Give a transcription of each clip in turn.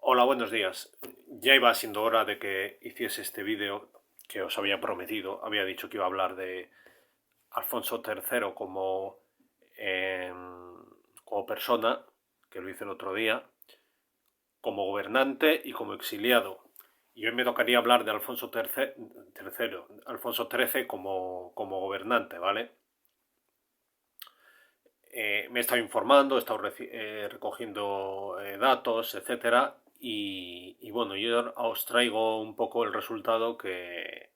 Hola, buenos días. Ya iba siendo hora de que hiciese este vídeo que os había prometido. Había dicho que iba a hablar de Alfonso III como persona, que lo hice el otro día, como gobernante y como exiliado. Y hoy me tocaría hablar de Alfonso XIII como gobernante, ¿vale? Me he estado informando, he estado recogiendo datos, etcétera, y bueno, yo os traigo un poco el resultado que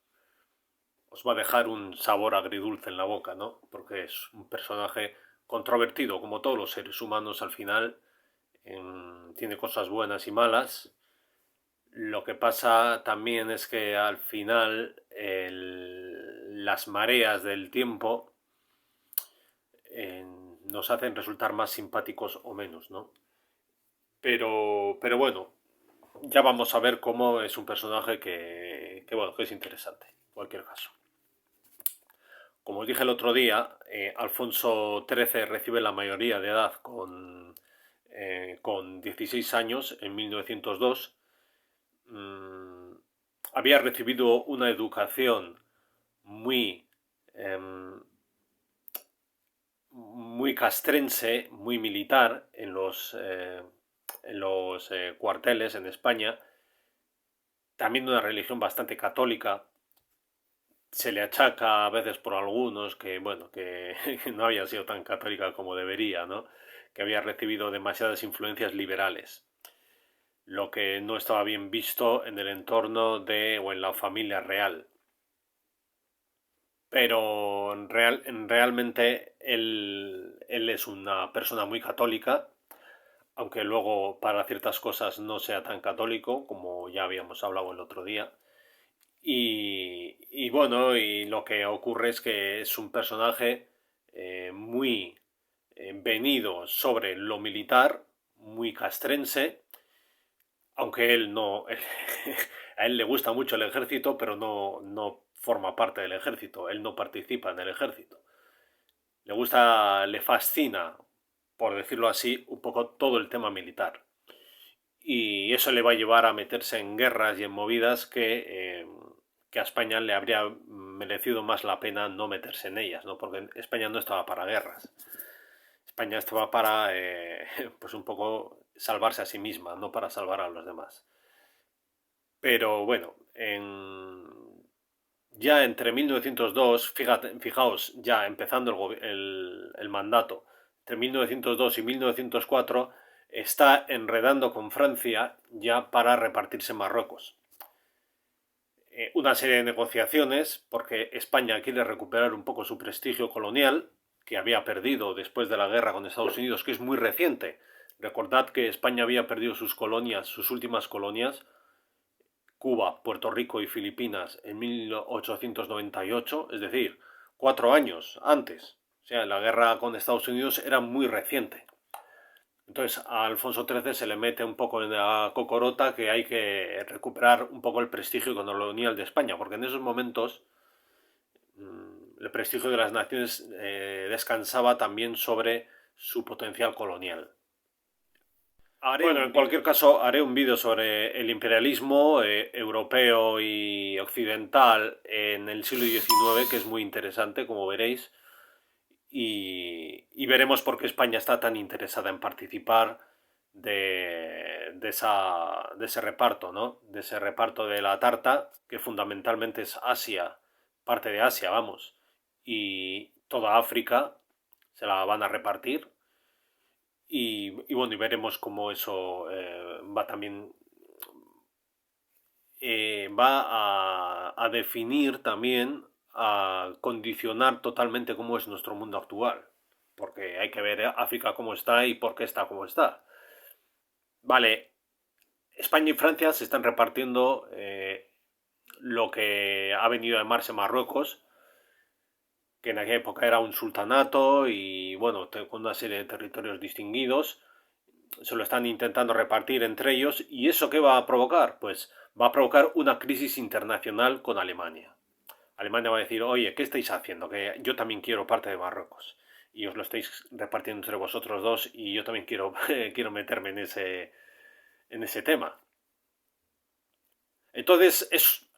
os va a dejar un sabor agridulce en la boca, ¿no? Porque es un personaje controvertido, como todos los seres humanos al final, tiene cosas buenas y malas. Lo que pasa también es que al final las mareas del tiempo eh, nos hacen resultar más simpáticos o menos, ¿no? Pero bueno, ya vamos a ver cómo es un personaje bueno, que es interesante, en cualquier caso. Como os dije el otro día, Alfonso XIII recibe la mayoría de edad con 16 años en 1902. Mm, Había recibido una educación muy, em, muy castrense, muy militar en los cuarteles en España, también de una religión bastante católica. Se le achaca a veces por algunos que, bueno, que no había sido tan católica como debería, ¿no? Que había recibido demasiadas influencias liberales, lo que no estaba bien visto en el entorno o en la familia real. Pero realmente él es una persona muy católica, aunque luego para ciertas cosas no sea tan católico, como ya habíamos hablado el otro día. Y bueno, y lo que ocurre es que es un personaje muy venido sobre lo militar, muy castrense, aunque él no, a él le gusta mucho el ejército, pero no forma parte del ejército, él no participa en el ejército. Le fascina, por decirlo así, un poco todo el tema militar. Y eso le va a llevar a meterse en guerras y en movidas que a España le habría merecido más la pena no meterse en ellas, ¿no? Porque España no estaba para guerras. España estaba para, pues un poco salvarse a sí misma, no para salvar a los demás. Pero bueno, ya entre 1902, fijaos, ya empezando el mandato, entre 1902 y 1904, está enredando con Francia ya para repartirse Marruecos. Una serie de negociaciones, porque España quiere recuperar un poco su prestigio colonial, que había perdido después de la guerra con Estados Unidos, que es muy reciente. Recordad que España había perdido sus colonias, sus últimas colonias, Cuba, Puerto Rico y Filipinas en 1898, es decir, 4 años antes. O sea, la guerra con Estados Unidos era muy reciente. Entonces a Alfonso XIII se le mete un poco en la cocorota que hay que recuperar un poco el prestigio colonial de España, porque en esos momentos el prestigio de las naciones descansaba también sobre su potencial colonial. Bueno, en cualquier caso, haré un vídeo sobre el imperialismo europeo y occidental en el siglo XIX, que es muy interesante, como veréis, y veremos por qué España está tan interesada en participar de ese reparto, ¿no? De ese reparto de la tarta, que fundamentalmente es Asia, parte de Asia, vamos, y toda África se la van a repartir. Y bueno, y veremos cómo eso va también va a definir también, a condicionar totalmente cómo es nuestro mundo actual. Porque hay que ver África cómo está y por qué está como está. Vale, España y Francia se están repartiendo lo que ha venido a llamarse Marruecos, que en aquella época era un sultanato y bueno, con una serie de territorios distinguidos. Se lo están intentando repartir entre ellos. ¿Y eso qué va a provocar? Pues va a provocar una crisis internacional con Alemania. Alemania va a decir, oye, ¿qué estáis haciendo? Que yo también quiero parte de Marruecos. Y os lo estáis repartiendo entre vosotros dos y yo también quiero, quiero meterme en ese tema. Entonces,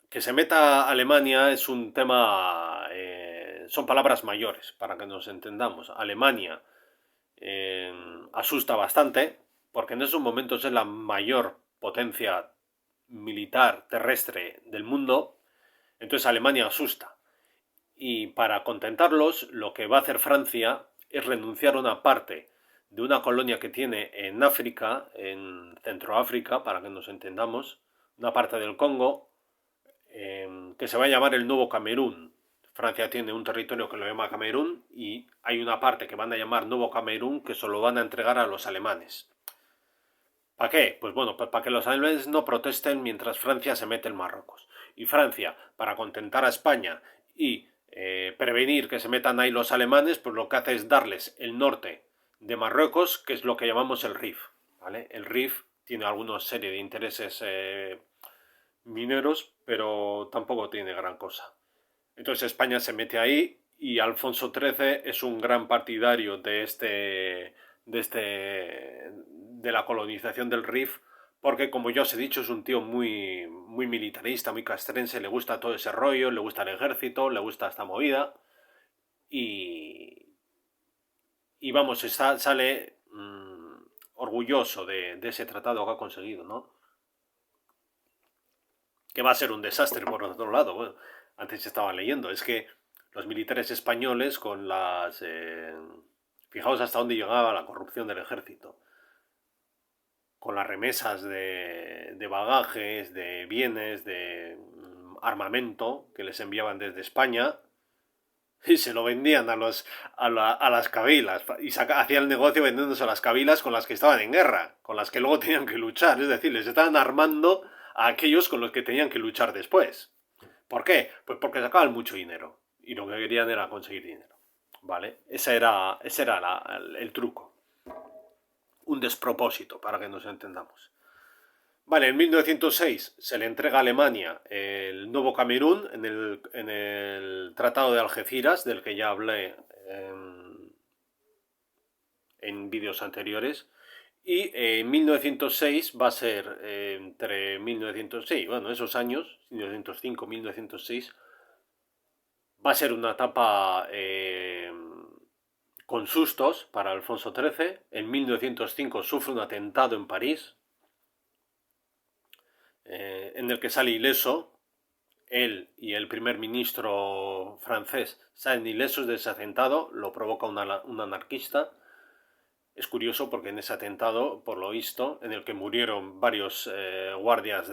que se meta Alemania es un tema, son palabras mayores, para que nos entendamos. Alemania eh, asusta bastante, porque en esos momentos es la mayor potencia militar terrestre del mundo, entonces Alemania asusta. Y para contentarlos, lo que va a hacer Francia es renunciar a una parte de una colonia que tiene en África, en Centroáfrica, para que nos entendamos, una parte del Congo, que se va a llamar el Nuevo Camerún. Francia tiene un territorio que lo llama Camerún y hay una parte que van a llamar Nuevo Camerún que se lo van a entregar a los alemanes. ¿Para qué? Pues bueno, pues para que los alemanes no protesten mientras Francia se mete en Marruecos. Y Francia, para contentar a España y prevenir que se metan ahí los alemanes, pues lo que hace es darles el norte de Marruecos, que es lo que llamamos el Rif. ¿Vale? El Rif tiene alguna serie de intereses mineros, pero tampoco tiene gran cosa. Entonces España se mete ahí y Alfonso XIII es un gran partidario de la colonización del Rif, porque como ya os he dicho es un tío muy militarista, muy castrense, le gusta todo ese rollo, le gusta el ejército, le gusta esta movida y, y vamos, sale orgulloso de ese tratado que ha conseguido, ¿no? Que va a ser un desastre por otro lado. Bueno, antes estaba leyendo, es que los militares españoles con las... fijaos hasta dónde llegaba la corrupción del ejército. Con las remesas de bagajes, de bienes, de armamento que les enviaban desde España y se lo vendían a las cabilas y hacían el negocio vendiéndose a las cabilas con las que estaban en guerra, con las que luego tenían que luchar. Es decir, les estaban armando a aquellos con los que tenían que luchar después. ¿Por qué? Pues porque sacaban mucho dinero y lo que querían era conseguir dinero. ¿Vale? Ese era el truco. Un despropósito, para que nos entendamos. Vale, en 1906 se le entrega a Alemania el Nuevo Camerún en el Tratado de Algeciras, del que ya hablé en vídeos anteriores. Y en 1906 va a ser entre 1906, bueno, esos años, 1905-1906, va a ser una etapa con sustos para Alfonso XIII. En 1905 sufre un atentado en París, en el que sale ileso. Él y el primer ministro francés salen ilesos de ese atentado, lo provoca un anarquista. Es curioso porque en ese atentado, por lo visto, en el que murieron varios guardias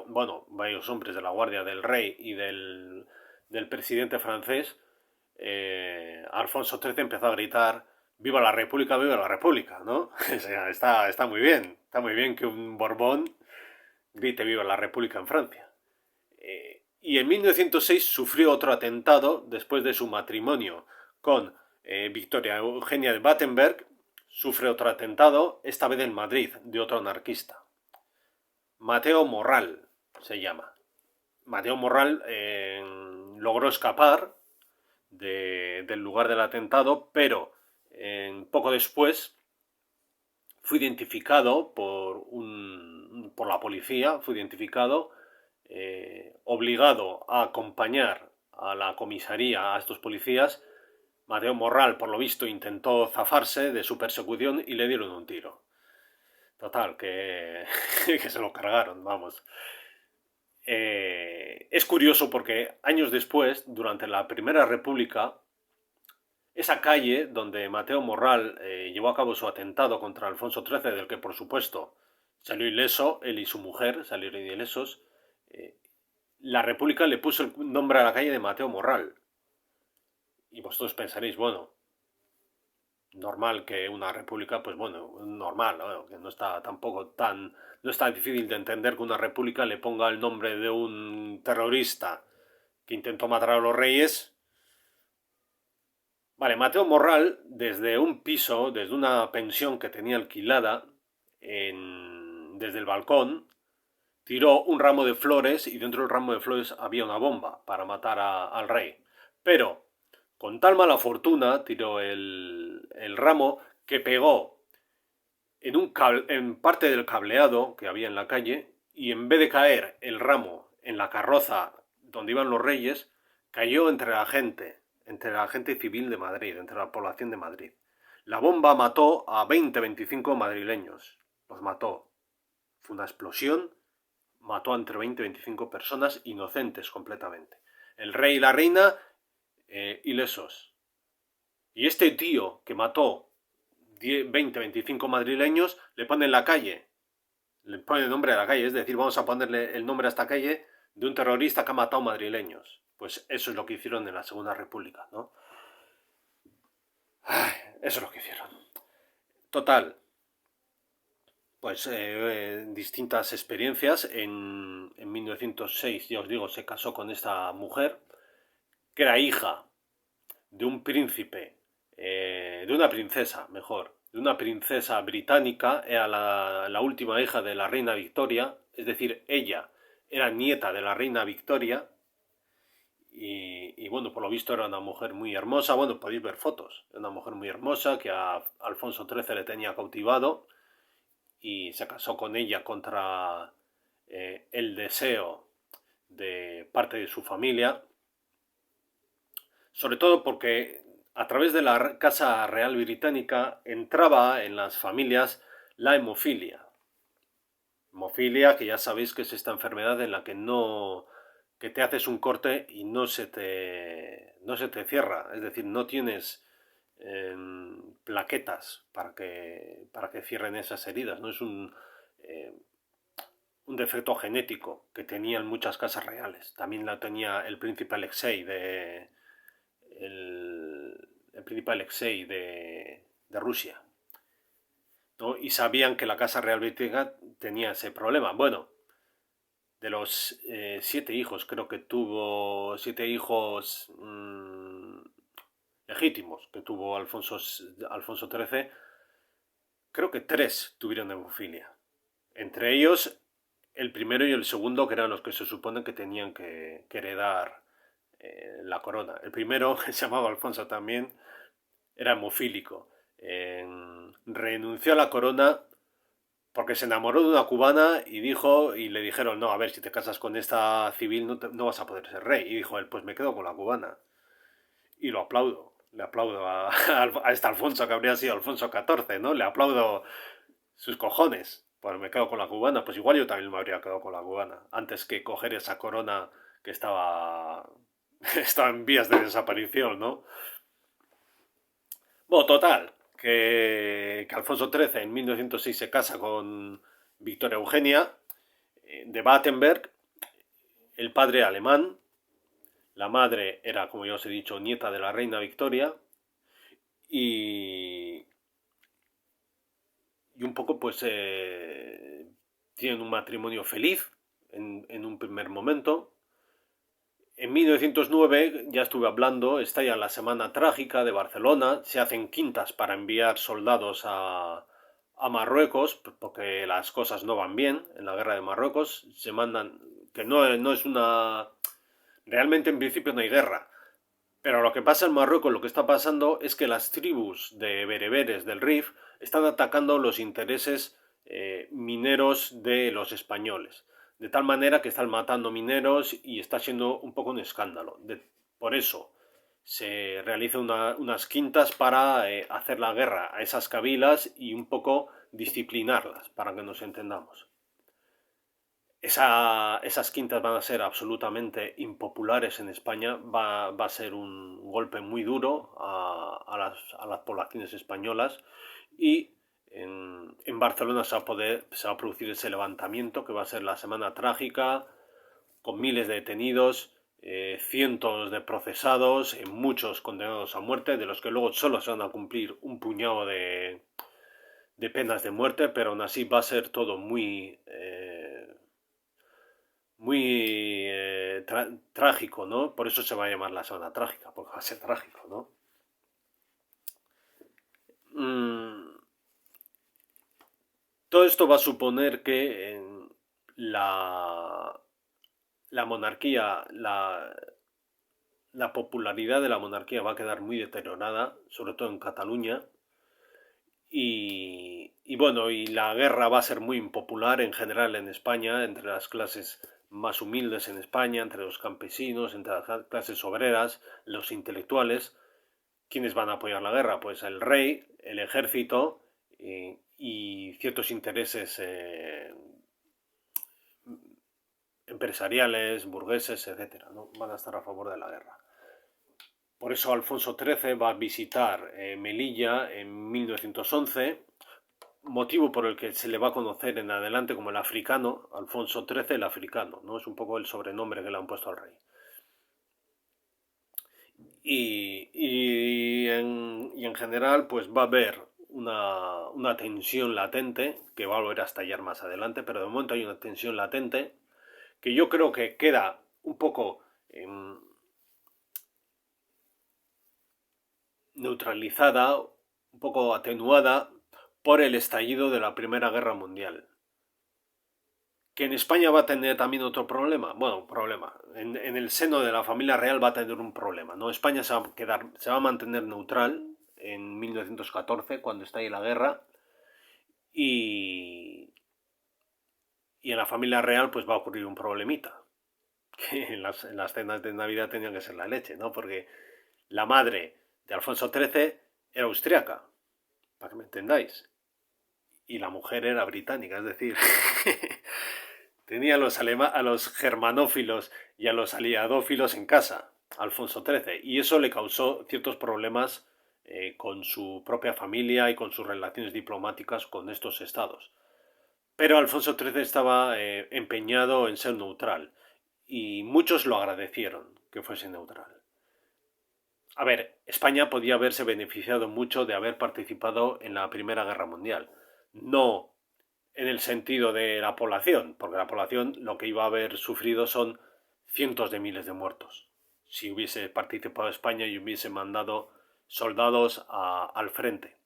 bueno, varios hombres de la guardia del rey y del presidente francés, Alfonso XIII empezó a gritar ¡Viva la República!, ¿no? O sea, está muy bien que un Borbón grite ¡Viva la República! En Francia. Y en 1906 sufrió otro atentado después de su matrimonio con Victoria Eugenia de Battenberg. Sufre otro atentado, esta vez en Madrid, de otro anarquista. Mateo Morral se llama. Mateo Morral logró escapar del lugar del atentado, pero poco después fue identificado por la policía, fue identificado, obligado a acompañar a la comisaría a estos policías. Mateo Morral, por lo visto, intentó zafarse de su persecución y le dieron un tiro. Total, que se lo cargaron, vamos. Es curioso porque años después, durante la Primera República, esa calle donde Mateo Morral llevó a cabo su atentado contra Alfonso XIII, del que por supuesto salió ileso, él y su mujer salieron ilesos, la República le puso el nombre a la calle de Mateo Morral. Y vosotros pensaréis, bueno, normal que una república, pues bueno, normal, ¿no? Que no está tampoco no es tan difícil de entender que una república le ponga el nombre de un terrorista que intentó matar a los reyes. Vale, Mateo Morral, desde un piso, desde una pensión que tenía alquilada, desde el balcón, tiró un ramo de flores y dentro del ramo de flores había una bomba para matar al rey. Pero, con tal mala fortuna, tiró el ramo que pegó en parte del cableado que había en la calle, y en vez de caer el ramo en la carroza donde iban los reyes, cayó entre la gente civil de Madrid, entre la población de Madrid. La bomba mató a 20-25 madrileños. Los mató. Fue una explosión, mató a entre 20 y 25 personas inocentes completamente. El rey y la reina ilesos. Y este tío que mató 20-25 madrileños le pone en la calle, le pone el nombre a la calle, es decir, vamos a ponerle el nombre a esta calle de un terrorista que ha matado madrileños. Pues eso es lo que hicieron en la Segunda República, ¿no? Ay, eso es lo que hicieron. Total, pues distintas experiencias. En 1906, ya os digo, se casó con esta mujer, que era hija de un príncipe, de una princesa, mejor, de una princesa británica, era la última hija de la reina Victoria, es decir, ella era nieta de la reina Victoria, y bueno, por lo visto era una mujer muy hermosa. Bueno, podéis ver fotos, era una mujer muy hermosa que a Alfonso XIII le tenía cautivado, y se casó con ella contra el deseo de parte de su familia, sobre todo porque a través de la Casa Real Británica entraba en las familias la hemofilia. Hemofilia, que ya sabéis que es esta enfermedad en la que no que te haces un corte y no se te cierra, es decir, no tienes plaquetas para que cierren esas heridas, no es un defecto genético que tenían muchas casas reales. También la tenía el príncipe Alexei el príncipe Alexei de Rusia, ¿no? Y sabían que la Casa Real Británica tenía ese problema. Bueno, de los 7 hijos, creo que tuvo 7 hijos legítimos que tuvo Alfonso XIII, creo que 3 tuvieron hemofilia. Entre ellos, el primero y el segundo, que eran los que se supone que tenían que heredar la corona. El primero, que se llamaba Alfonso también, era hemofílico. Renunció a la corona porque se enamoró de una cubana y le dijeron, no, a ver, si te casas con esta civil no vas a poder ser rey. Y dijo él, pues me quedo con la cubana. Y lo aplaudo. Le aplaudo a este Alfonso, que habría sido Alfonso XIV, ¿no? Le aplaudo sus cojones. Pues me quedo con la cubana. Pues igual yo también me habría quedado con la cubana. Antes que coger esa corona que estaba en vías de desaparición, ¿no? Bueno, total, que Alfonso XIII en 1906 se casa con Victoria Eugenia de Battenberg, el padre alemán, la madre era, como ya os he dicho, nieta de la reina Victoria, y, y un poco pues tienen un matrimonio feliz en un primer momento. En 1909, ya estuve hablando, estalla la Semana Trágica de Barcelona, se hacen quintas para enviar soldados a Marruecos, porque las cosas no van bien en la guerra de Marruecos, se mandan, que no es una... Realmente en principio no hay guerra, pero lo que pasa en Marruecos, lo que está pasando es que las tribus de bereberes del Rif están atacando los intereses mineros de los españoles. De tal manera que están matando mineros y está siendo un poco un escándalo. Por eso se realizan unas quintas para hacer la guerra a esas cabilas y un poco disciplinarlas, para que nos entendamos. Esas quintas van a ser absolutamente impopulares en España, va a ser un golpe muy duro a las poblaciones españolas, y en Barcelona se va a producir ese levantamiento que va a ser la Semana Trágica, con miles de detenidos, cientos de procesados, muchos condenados a muerte, de los que luego solo se van a cumplir un puñado de penas de muerte, pero aún así va a ser todo muy trágico, ¿no? Por eso se va a llamar la Semana Trágica, porque va a ser trágico, ¿no? Todo esto va a suponer que la monarquía, la popularidad de la monarquía va a quedar muy deteriorada, sobre todo en Cataluña, y y bueno, y la guerra va a ser muy impopular en general en España, entre las clases más humildes en España, entre los campesinos, entre las clases obreras, los intelectuales. ¿Quiénes van a apoyar la guerra? Pues el rey, el ejército y ciertos intereses empresariales, burgueses, etcétera, ¿no? Van a estar a favor de la guerra. Por eso Alfonso XIII va a visitar Melilla en 1911, motivo por el que se le va a conocer en adelante como el africano, Alfonso XIII el africano, ¿no? Es un poco el sobrenombre que le han puesto al rey. Y en general, pues va a haber una tensión latente que va a volver a estallar más adelante, pero de momento hay una tensión latente que yo creo que queda un poco neutralizada, un poco atenuada por el estallido de la Primera Guerra Mundial. ¿Que en España va a tener también otro problema? Bueno, problema. En el seno de la familia real va a tener un problema, ¿no? España se va a mantener neutral en 1914, cuando estalle la guerra, y, y en la familia real pues va a ocurrir un problemita, que en las cenas de Navidad tenían que ser la leche, ¿no? Porque la madre de Alfonso XIII era austriaca, para que me entendáis, y la mujer era británica, es decir, tenía a los germanófilos y a los aliadófilos en casa, Alfonso XIII, y eso le causó ciertos problemas con su propia familia y con sus relaciones diplomáticas con estos estados. Pero Alfonso XIII estaba empeñado en ser neutral y muchos lo agradecieron que fuese neutral. A ver, España podía haberse beneficiado mucho de haber participado en la Primera Guerra Mundial. No en el sentido de la población, porque la población lo que iba a haber sufrido son cientos de miles de muertos. Si hubiese participado España y hubiese mandado soldados al frente.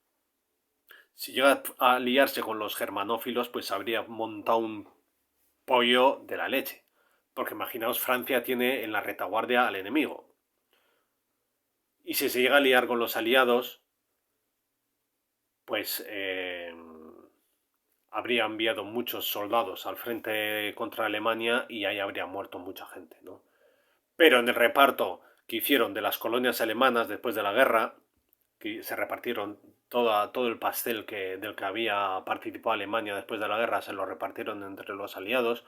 Si llega a liarse con los germanófilos, pues habría montado un pollo de la leche. Porque imaginaos, Francia tiene en la retaguardia al enemigo. Y si se llega a liar con los aliados, pues habría enviado muchos soldados al frente contra Alemania y ahí habría muerto mucha gente, ¿no? Pero en el reparto que hicieron de las colonias alemanas después de la guerra, que se repartieron todo el pastel del que había participado Alemania después de la guerra, se lo repartieron entre los aliados,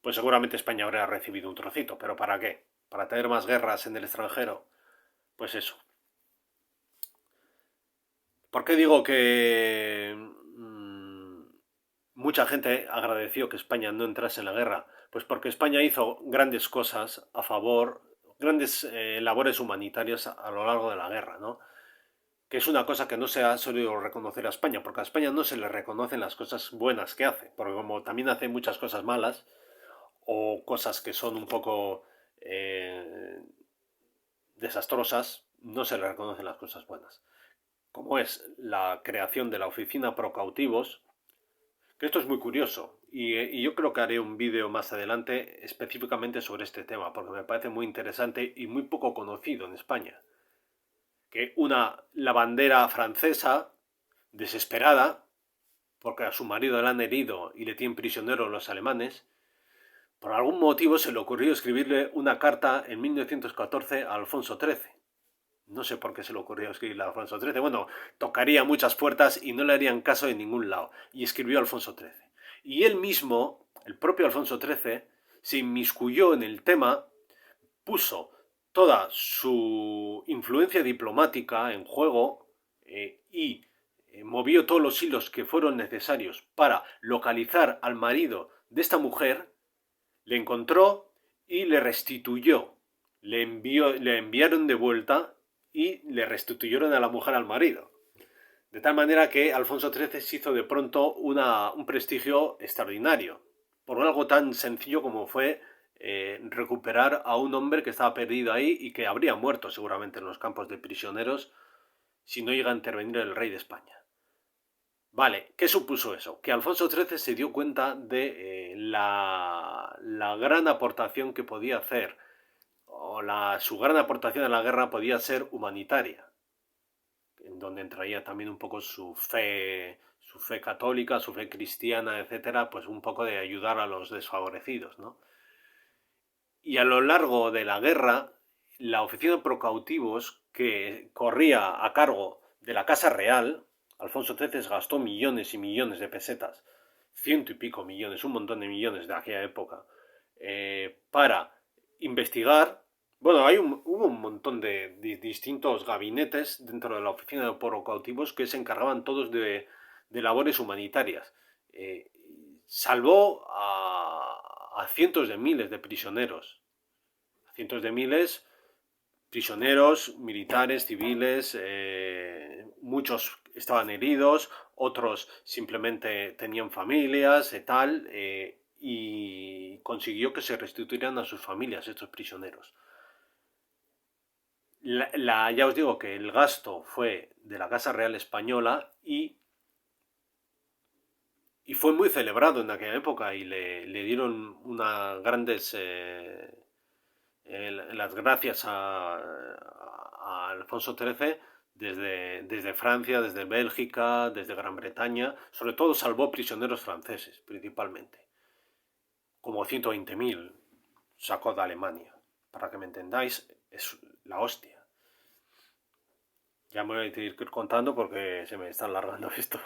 pues seguramente España habría recibido un trocito. ¿Pero para qué? ¿Para tener más guerras en el extranjero? Pues eso. ¿Por qué digo que mucha gente agradeció que España no entrase en la guerra? Pues porque España hizo grandes cosas a favor, grandes labores humanitarias a lo largo de la guerra, ¿no? Que es una cosa que no se ha solido reconocer a España, porque a España no se le reconocen las cosas buenas que hace, porque como también hace muchas cosas malas, o cosas que son un poco desastrosas, no se le reconocen las cosas buenas. Como es la creación de la oficina pro cautivos, que esto es muy curioso, y yo creo que haré un vídeo más adelante específicamente sobre este tema, porque me parece muy interesante y muy poco conocido en España. Que una lavandera francesa, desesperada, porque a su marido le han herido y le tienen prisionero los alemanes, por algún motivo se le ocurrió escribirle una carta en 1914 a Alfonso XIII. No sé por qué se le ocurrió escribirle a Alfonso XIII. Bueno, tocaría muchas puertas y no le harían caso en ningún lado. Y escribió a Alfonso XIII. Y él mismo, el propio Alfonso XIII, se inmiscuyó en el tema, puso toda su influencia diplomática en juego y movió todos los hilos que fueron necesarios para localizar al marido de esta mujer, le encontró y le restituyó. Le enviaron de vuelta y le restituyeron a la mujer al marido. De tal manera que Alfonso XIII se hizo de pronto un prestigio extraordinario, por algo tan sencillo como fue recuperar a un hombre que estaba perdido ahí y que habría muerto seguramente en los campos de prisioneros si no llega a intervenir el rey de España. Vale, ¿qué supuso eso? Que Alfonso XIII se dio cuenta de la gran aportación que podía hacer, o su gran aportación a la guerra podía ser humanitaria, en donde entraría también un poco su fe su fe católica, su fe cristiana, etcétera, pues un poco de ayudar a los desfavorecidos, ¿no? Y a lo largo de la guerra, la oficina de procautivos, que corría a cargo de la Casa Real, Alfonso XIII gastó millones y millones de pesetas, ciento y pico millones, un montón de millones de aquella época, para investigar. Bueno, hubo un montón de distintos gabinetes dentro de la oficina de procautivos que se encargaban todos de labores humanitarias. Salvó a cientos de miles de prisioneros, cientos de miles prisioneros, militares, civiles, muchos estaban heridos, otros simplemente tenían familias y tal, y consiguió que se restituyeran a sus familias estos prisioneros. Ya os digo que el gasto fue de la Casa Real Española y fue muy celebrado en aquella época y le dieron unas grandes las gracias a Alfonso XIII desde Francia, desde Bélgica, desde Gran Bretaña. Sobre todo salvó prisioneros franceses, principalmente. Como 120.000 sacó de Alemania. Para que me entendáis, es la hostia. Ya me voy a ir contando porque se me está alargando esto.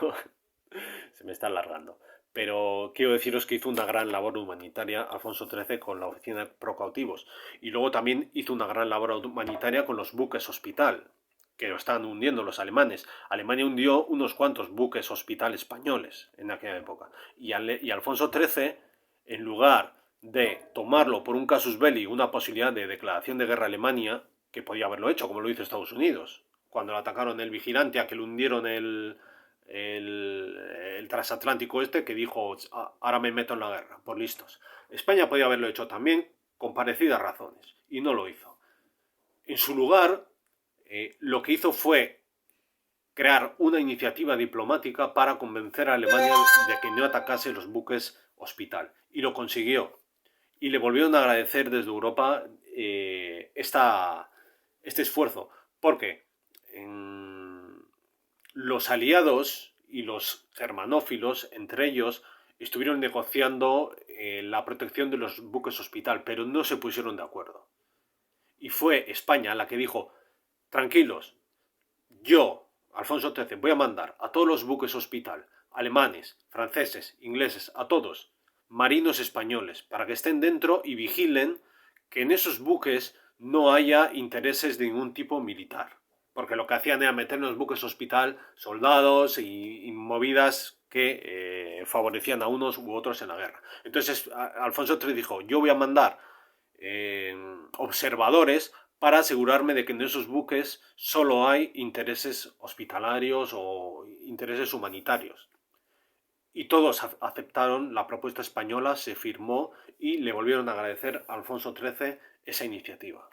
Se me está alargando. Pero quiero deciros que hizo una gran labor humanitaria Alfonso XIII con la oficina de procautivos. Y luego también hizo una gran labor humanitaria con los buques hospital, que lo estaban hundiendo los alemanes. Alemania hundió unos cuantos buques hospital españoles en aquella época. Y Alfonso XIII, en lugar de tomarlo por un casus belli, una posibilidad de declaración de guerra a Alemania, que podía haberlo hecho, como lo hizo Estados Unidos, cuando le atacaron el vigilante a que le hundieron el transatlántico este, que dijo, ahora me meto en la guerra, por listos. España podía haberlo hecho también, con parecidas razones, y no lo hizo. En su lugar, lo que hizo fue crear una iniciativa diplomática para convencer a Alemania de que no atacase los buques hospital, y lo consiguió. Y le volvieron a agradecer desde Europa este esfuerzo, porque los aliados y los germanófilos, entre ellos, estuvieron negociando la protección de los buques hospital, pero no se pusieron de acuerdo. Y fue España la que dijo, tranquilos, yo, Alfonso XIII, voy a mandar a todos los buques hospital, alemanes, franceses, ingleses, a todos, marinos españoles, para que estén dentro y vigilen que en esos buques no haya intereses de ningún tipo militar. Porque lo que hacían era meter en los buques hospital soldados y movidas que favorecían a unos u otros en la guerra. Entonces Alfonso XIII dijo, yo voy a mandar observadores para asegurarme de que en esos buques solo hay intereses hospitalarios o intereses humanitarios. Y todos aceptaron la propuesta española, se firmó y le volvieron a agradecer a Alfonso XIII esa iniciativa.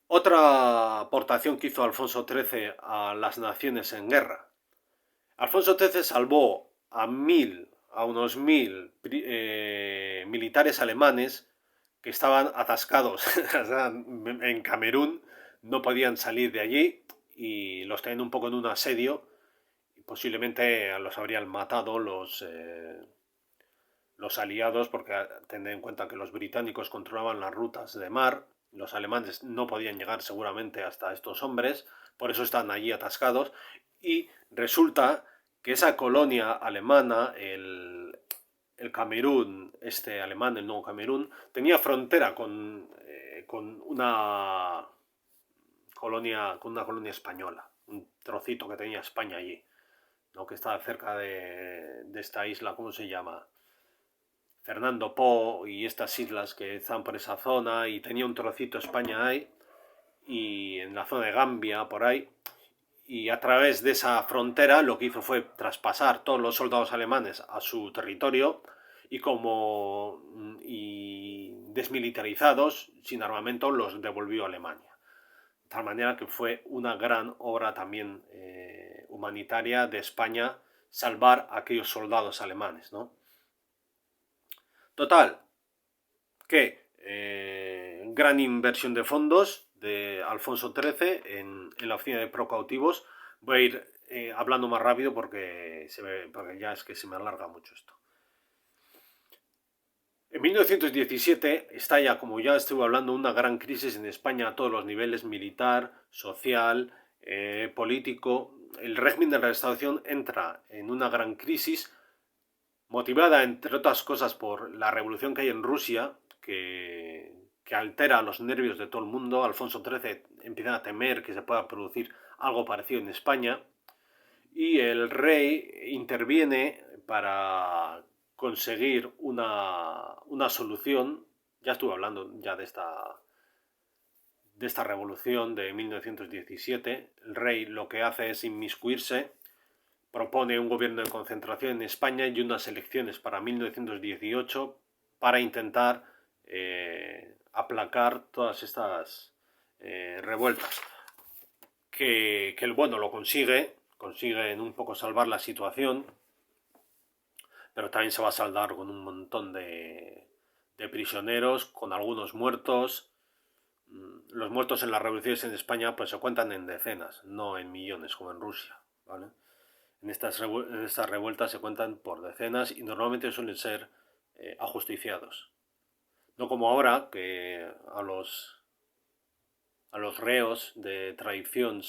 Otra aportación que hizo Alfonso XIII a las naciones en guerra. Alfonso XIII salvó a unos 1000 militares alemanes que estaban atascados en Camerún, no podían salir de allí y los tenían un poco en un asedio y posiblemente los habrían matado los aliados, porque tened en cuenta que los británicos controlaban las rutas de mar, los alemanes no podían llegar seguramente hasta estos hombres, por eso están allí atascados y resulta que esa colonia alemana, el Camerún, alemán, el Nuevo Camerún, tenía frontera con una colonia española, un trocito que tenía España allí, ¿no? Que estaba cerca de esta isla, ¿cómo se llama? Fernando Po y estas islas que están por esa zona, y tenía un trocito España ahí, y en la zona de Gambia, por ahí, y a través de esa frontera lo que hizo fue traspasar todos los soldados alemanes a su territorio y desmilitarizados, sin armamento, los devolvió a Alemania. De tal manera que fue una gran obra también humanitaria de España salvar a aquellos soldados alemanes, ¿no? Total, que gran inversión de fondos de Alfonso XIII en la oficina de procautivos, Voy a ir hablando más rápido porque ya es que se me alarga mucho esto. En 1917 estalla, como ya estuve hablando, una gran crisis en España a todos los niveles: militar, social, político. El régimen de la Restauración entra en una gran crisis motivada, entre otras cosas, por la revolución que hay en Rusia, que altera los nervios de todo el mundo. Alfonso XIII empieza a temer que se pueda producir algo parecido en España y el rey interviene para conseguir una solución. Ya estuve hablando ya de esta revolución de 1917. El rey lo que hace es inmiscuirse, propone un gobierno de concentración en España y unas elecciones para 1918 para intentar aplacar todas estas revueltas. Que el bueno lo consigue en un poco salvar la situación, pero también se va a saldar con un montón de prisioneros, con algunos muertos. Los muertos en las revoluciones en España pues se cuentan en decenas, no en millones como en Rusia, ¿vale? En estas revueltas se cuentan por decenas y normalmente suelen ser ajusticiados. No como ahora, que a los reos de traición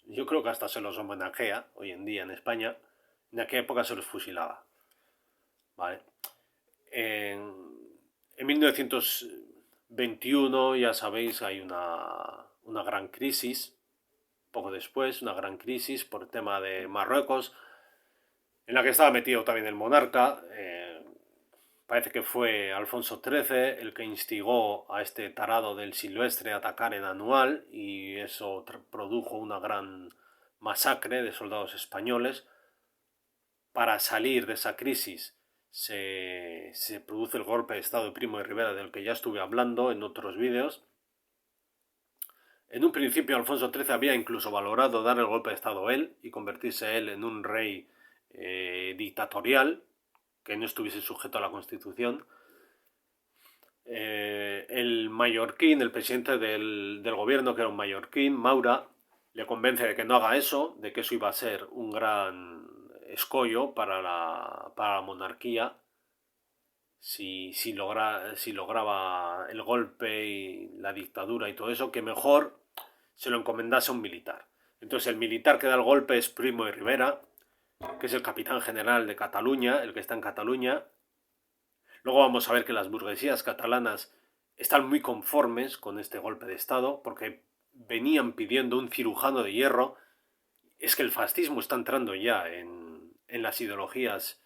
yo creo que hasta se los homenajea hoy en día en España. En aquella época se los fusilaba, ¿vale? En 1921, ya sabéis, hay una gran crisis. Poco después, una gran crisis por el tema de Marruecos, en la que estaba metido también el monarca. Parece que fue Alfonso XIII el que instigó a este tarado del Silvestre a atacar en Anual, y eso produjo una gran masacre de soldados españoles. Para salir de esa crisis se produce el golpe de Estado de Primo de Rivera, del que ya estuve hablando en otros vídeos. En un principio Alfonso XIII había incluso valorado dar el golpe de Estado él y convertirse él en un rey dictatorial, que no estuviese sujeto a la Constitución. El mallorquín, el presidente del gobierno, que era un mallorquín, Maura, le convence de que no haga eso, de que eso iba a ser un gran escollo para la monarquía si lograba el golpe y la dictadura y todo eso, que mejor se lo encomendase a un militar. Entonces el militar que da el golpe es Primo de Rivera, que es el capitán general de Cataluña, el que está en Cataluña. Luego vamos a ver que las burguesías catalanas están muy conformes con este golpe de Estado, porque venían pidiendo un cirujano de hierro. Es que el fascismo está entrando ya en las ideologías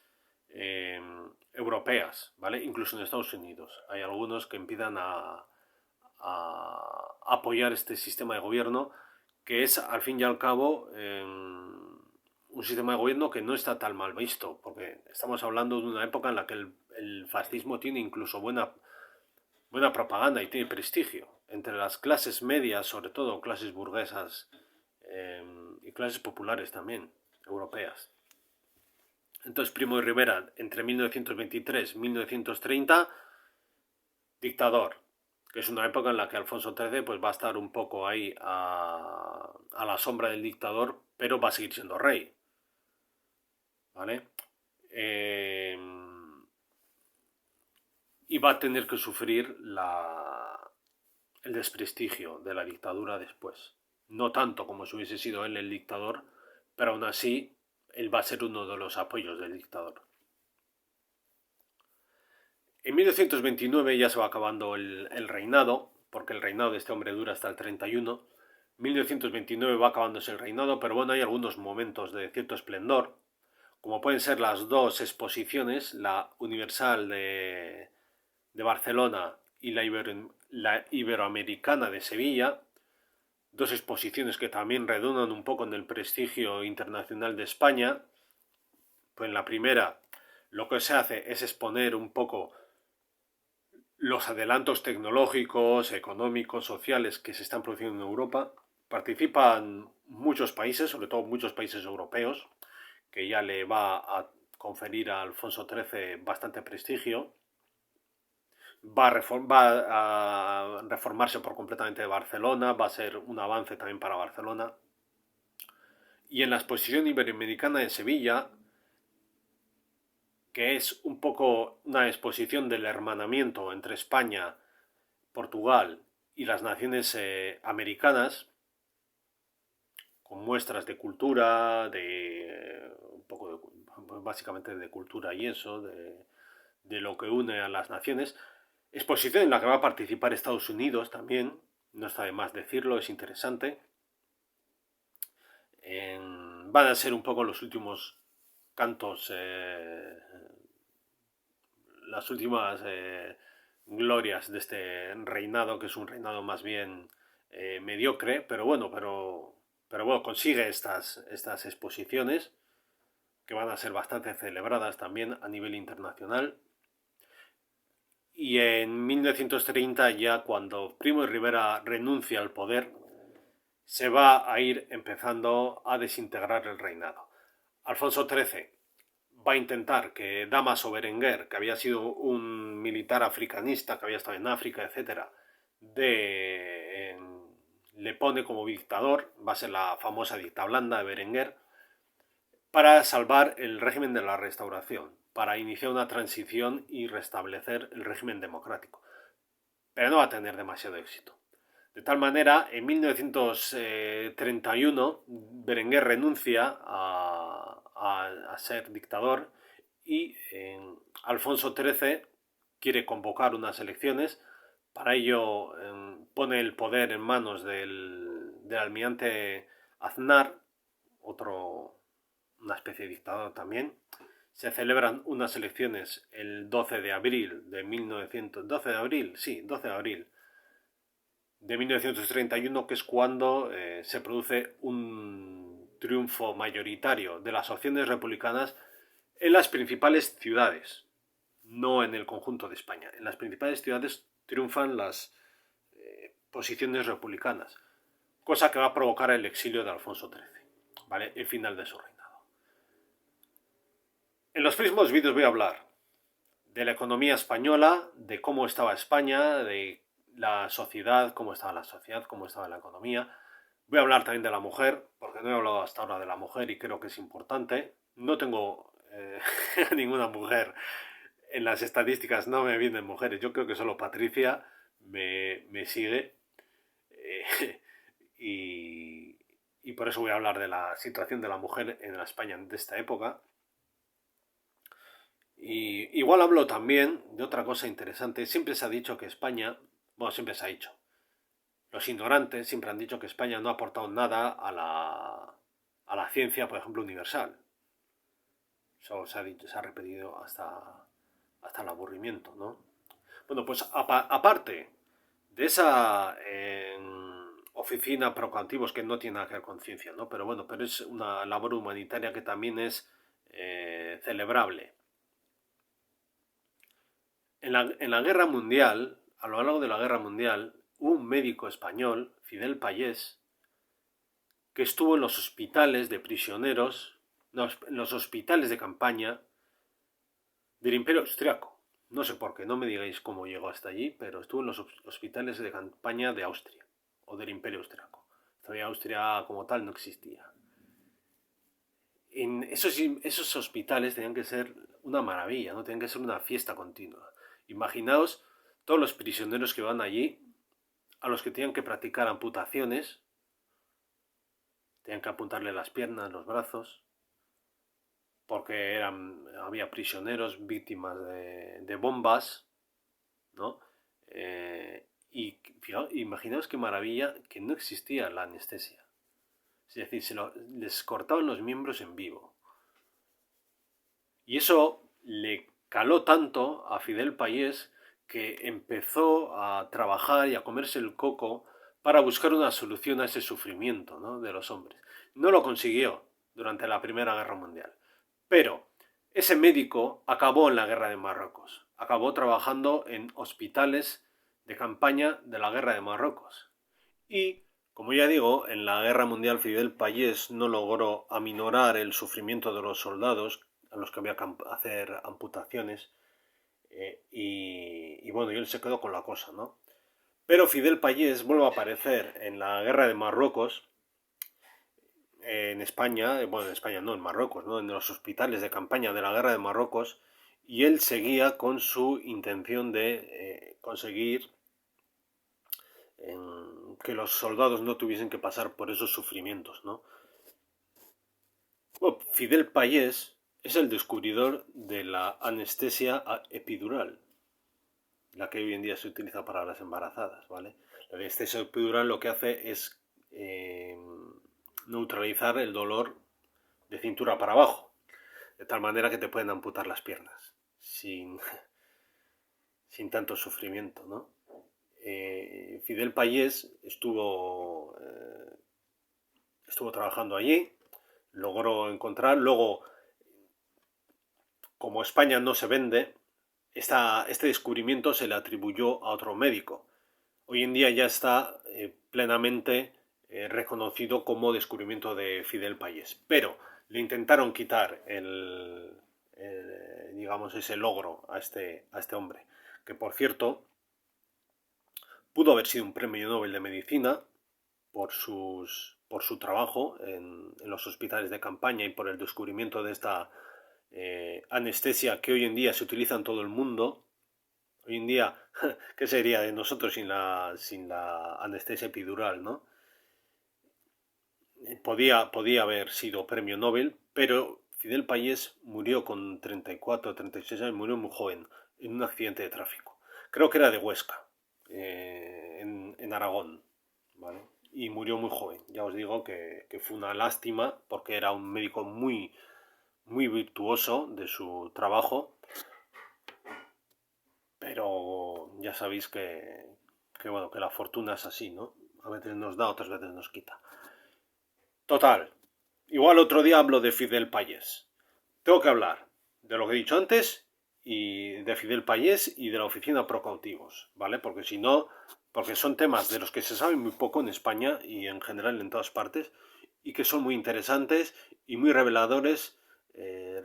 europeas, ¿vale? Incluso en Estados Unidos. Hay algunos que empiezan a apoyar este sistema de gobierno, que es, al fin y al cabo, un sistema de gobierno que no está tan mal visto, porque estamos hablando de una época en la que el fascismo tiene incluso buena propaganda y tiene prestigio entre las clases medias, sobre todo clases burguesas, y clases populares también, europeas. Entonces Primo de Rivera, entre 1923 y 1930, dictador, que es una época en la que Alfonso XIII pues, va a estar un poco ahí a la sombra del dictador, pero va a seguir siendo rey, ¿vale? Y va a tener que sufrir el desprestigio de la dictadura después. No tanto como si hubiese sido él el dictador, pero aún así él va a ser uno de los apoyos del dictador. En 1929 ya se va acabando el reinado, porque el reinado de este hombre dura hasta el 31. 1929 va acabándose el reinado, pero bueno, hay algunos momentos de cierto esplendor, como pueden ser las dos exposiciones, la Universal de Barcelona y la Iberoamericana de Sevilla, dos exposiciones que también redundan un poco en el prestigio internacional de España. Pues en la primera lo que se hace es exponer un poco los adelantos tecnológicos, económicos, sociales que se están produciendo en Europa. Participan muchos países, sobre todo muchos países europeos, que ya le va a conferir a Alfonso XIII bastante prestigio. Va a reformarse por completamente de Barcelona, va a ser un avance también para Barcelona. Y en la exposición iberoamericana de Sevilla, que es un poco una exposición del hermanamiento entre España, Portugal y las naciones americanas, con muestras de cultura, de un poco básicamente de cultura y eso, de lo que une a las naciones. Exposición en la que va a participar Estados Unidos también, no está de más decirlo, es interesante. Van a ser un poco los últimos cantos, las últimas glorias de este reinado, que es un reinado más bien mediocre, pero bueno, consigue estas exposiciones que van a ser bastante celebradas también a nivel internacional. Y en 1930, ya cuando Primo de Rivera renuncia al poder, se va a ir empezando a desintegrar el reinado. Alfonso XIII va a intentar que Dámaso Berenguer, que había sido un militar africanista, que había estado en África, etc., le pone como dictador, va a ser la famosa dicta blanda de Berenguer, para salvar el régimen de la Restauración, para iniciar una transición y restablecer el régimen democrático. Pero no va a tener demasiado éxito. De tal manera, en 1931, Berenguer renuncia a ser dictador y Alfonso XIII quiere convocar unas elecciones. Para ello pone el poder en manos del almirante Aznar, una especie de dictador también. Se celebran unas elecciones el 12 de abril de 1900. 12 de abril, sí, 12 de abril de 1931, que es cuando se produce un triunfo mayoritario de las opciones republicanas en las principales ciudades, no en el conjunto de España. En las principales ciudades triunfan las posiciones republicanas, cosa que va a provocar el exilio de Alfonso XIII, ¿vale? El final de su reinado. En los próximos vídeos voy a hablar de la economía española, de cómo estaba España, de la sociedad, cómo estaba la sociedad, cómo estaba la economía. Voy a hablar también de la mujer, porque no he hablado hasta ahora de la mujer y creo que es importante. No tengo ninguna mujer en las estadísticas, no me vienen mujeres. Yo creo que solo Patricia me sigue. Y por eso voy a hablar de la situación de la mujer en la España de esta época. Y igual hablo también de otra cosa interesante. Siempre se ha dicho que España, bueno, siempre se ha dicho, los ignorantes siempre han dicho que España no ha aportado nada a la ciencia, por ejemplo, universal. Eso se ha repetido hasta el aburrimiento, ¿no? Bueno, pues aparte de esa oficina pro cautivos, que no tiene nada que ver con ciencia, ¿no? Pero bueno, pero es una labor humanitaria que también es celebrable. En la guerra mundial, a lo largo de la guerra mundial, hubo un médico español, Fidel Pallés, que estuvo en los hospitales de prisioneros, en los hospitales de campaña del Imperio Austriaco. No sé por qué, no me digáis cómo llegó hasta allí, pero estuvo en los hospitales de campaña de Austria, o del Imperio Austriaco. Todavía Austria como tal no existía. En esos hospitales tenían que ser una maravilla, ¿no? Tenían que ser una fiesta continua. Imaginaos todos los prisioneros que van allí, a los que tenían que practicar amputaciones, tenían que amputarle las piernas, los brazos, porque había prisioneros víctimas de bombas, ¿no? Y imaginaos qué maravilla que no existía la anestesia. Es decir, les cortaban los miembros en vivo. Y eso le caló tanto a Fidel Pallés que empezó a trabajar y a comerse el coco para buscar una solución a ese sufrimiento, ¿no?, de los hombres. No lo consiguió durante la Primera Guerra Mundial, pero ese médico acabó en la Guerra de Marruecos, acabó trabajando en hospitales de campaña de la Guerra de Marruecos. Y, como ya digo, en la Guerra Mundial Fidel Pallés no logró aminorar el sufrimiento de los soldados a los que había que hacer amputaciones, y bueno, y él se quedó con la cosa, ¿no? Pero Fidel Pallés vuelve a aparecer en la Guerra de Marruecos en España, bueno, en España no, en Marruecos, ¿no? En los hospitales de campaña de la guerra de Marruecos, y él seguía con su intención de conseguir que los soldados no tuviesen que pasar por esos sufrimientos, ¿no? Bueno, Fidel Payés es el descubridor de la anestesia epidural, la que hoy en día se utiliza para las embarazadas, ¿vale? La anestesia epidural lo que hace es neutralizar el dolor de cintura para abajo, de tal manera que te pueden amputar las piernas sin, sin tanto sufrimiento, ¿no? Fidel Payés estuvo trabajando allí, logró encontrar, luego, como España no se vende, este descubrimiento se le atribuyó a otro médico. Hoy en día ya está plenamente reconocido como descubrimiento de Fidel Payés, pero le intentaron quitar digamos, ese logro a este hombre, que por cierto pudo haber sido un premio Nobel de Medicina por su trabajo en los hospitales de campaña y por el descubrimiento de esta anestesia que hoy en día se utiliza en todo el mundo. Hoy en día, ¿qué sería de nosotros sin la anestesia epidural, ¿no? Podía haber sido premio Nobel, pero Fidel Payés murió con 34 o 36 años, murió muy joven en un accidente de tráfico. Creo que era de Huesca, en Aragón, ¿vale? Y murió muy joven. Ya os digo que fue una lástima porque era un médico muy, muy virtuoso de su trabajo, pero ya sabéis bueno, que la fortuna es así, ¿no? A veces nos da, otras veces nos quita. Total. Igual otro día hablo de Fidel Payés. Tengo que hablar de lo que he dicho antes y de Fidel Payés y de la oficina pro cautivos, ¿vale? Porque si no, porque son temas de los que se sabe muy poco en España y en general en todas partes y que son muy interesantes y muy reveladores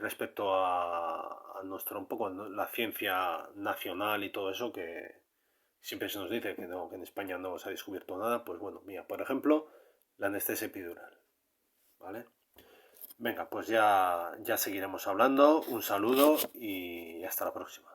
respecto a nuestra un poco la ciencia nacional y todo eso que siempre se nos dice que no, que en España no se ha descubierto nada. Pues bueno, mira, por ejemplo, la anestesia epidural, ¿vale? Venga, pues ya seguiremos hablando. Un saludo y hasta la próxima.